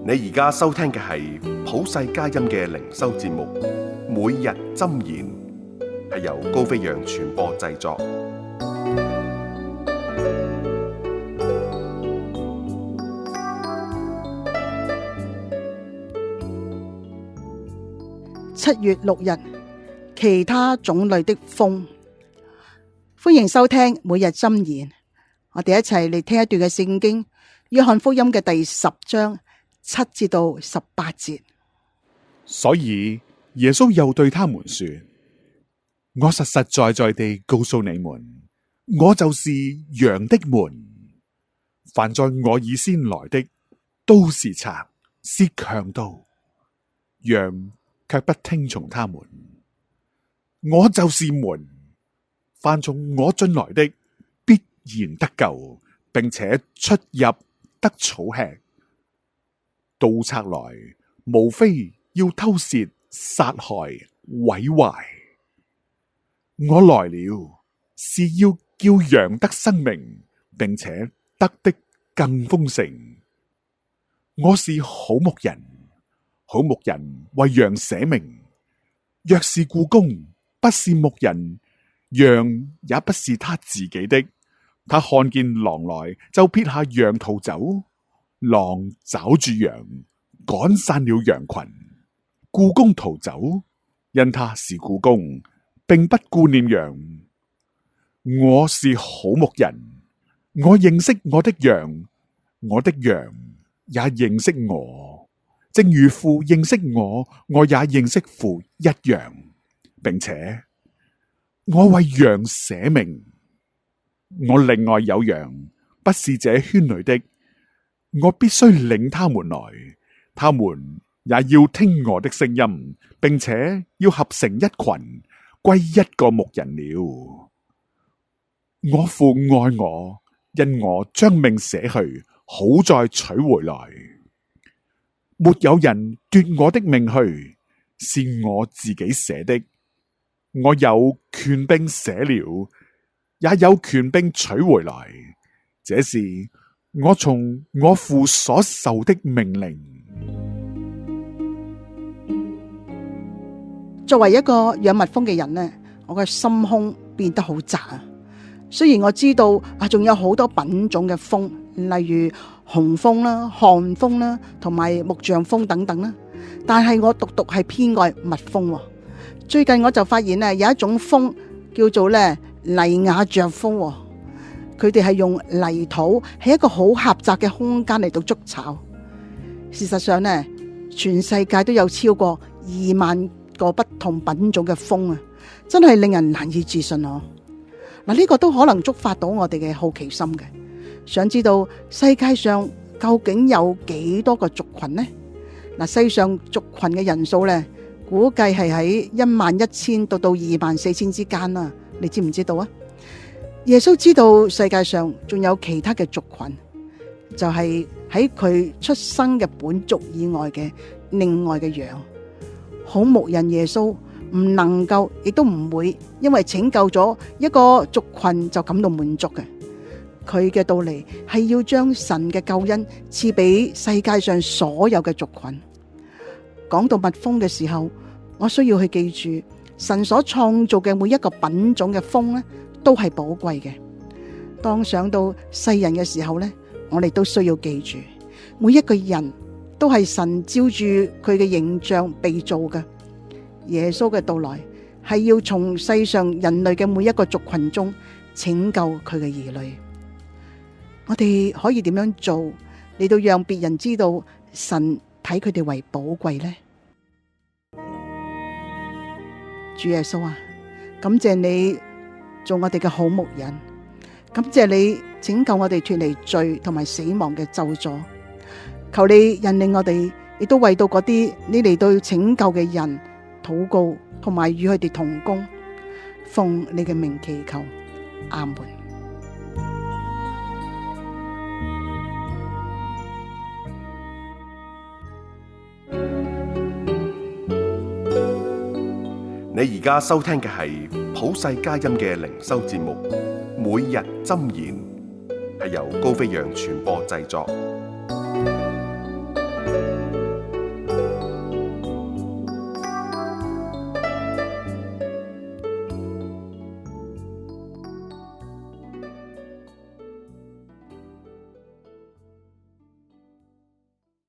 你而家收聽嘅係普世佳音嘅靈修節目，每日箴言，係由高飛揚傳播製作。7月6日，其他種類的風。歡迎收聽每日箴言。我哋一齊嚟聽一段嘅聖經，約翰福音嘅第10章7節到18節。所以耶穌又對他們說：我實實在在地告訴你們，我就是羊的門。凡在我以先來的，都是賊，是強盜，羊卻不聽從他們。我就是門，凡從我進來的，必然得救，並且出入得草吃。盜賊來，無非要偷竊、殺害、毀壞。我來了，是要叫羊得生命，並且得的更豐盛。我是好牧人，好牧人為羊捨命。若是雇工，不是牧人，羊也不是他自己的。他看見狼來，就撇下羊逃走。狼抓住羊，趕散了羊群。雇工逃走，因他是雇工，並不顧念羊。我是好牧人，我認識我的羊，我的羊也認識我，正如父認識我，我也認識父一樣，並且我為羊捨命。我另外有羊，不是這圈裏的，我必須領他們來，他們也要聽我的聲音，並且要合成一群，歸一個牧人了。我父愛我，因我將命捨去，好再取回來。沒有人奪我的命去，是我自己捨的。我有權柄捨了，也有權柄取回來，這是我從我父所受的命令。作為一個養蜜蜂嘅人呢，我嘅心胸變得好窄啊！雖然我知道仲有好多品種嘅蜂，例如紅蜂啦、旱蜂啦，同埋木匠蜂等等啦，但係我獨係偏愛蜜蜂。最近我就發現咧，有一種蜂叫做咧泥瓦匠蜂，佢哋係用泥土喺一個好狹窄嘅空間嚟到築巢。事實上呢，全世界都有超過2萬個不同品種嘅蜂啊，真係令人難以置信哦。嗱，呢個都可能觸發到我哋嘅好奇心嘅，想知道世界上究竟有幾多個族群呢？嗱，世上族群嘅人數呢，估計係喺11000到24000之間啦。你知唔知道啊？耶穌知道世界上仲有其他嘅族群，就係喺佢出生嘅本族以外嘅另外嘅羊。好牧人耶穌唔能夠，亦都唔會因為拯救咗一個族群就感到滿足嘅。佢嘅到嚟係要將神嘅救恩賜俾世界上所有嘅族群。講到蜜蜂嘅時候，我需要去記住，神所創造嘅每一個品種嘅蜂呢，都係寶貴嘅。當想到世人嘅時候呢，我哋都需要記住，每一個人都係神照住佢嘅形象被造嘅。耶穌嘅到來係要從世上人類嘅每一個族群中拯救佢嘅兒女。我哋可以點樣做嚟到讓別人知道神睇佢哋為寶貴呢？主耶穌啊，感謝你做我哋嘅好牧人，感謝你拯救我哋脫離罪同埋死亡嘅咒詛。求你引領我哋，亦都為到嗰啲你嚟到拯救嘅人禱告，同埋與佢哋同工，奉你嘅名祈求，阿門。你而家收聽嘅係普世佳音嘅靈修節目，每日箴言，係由高飛揚傳播製作。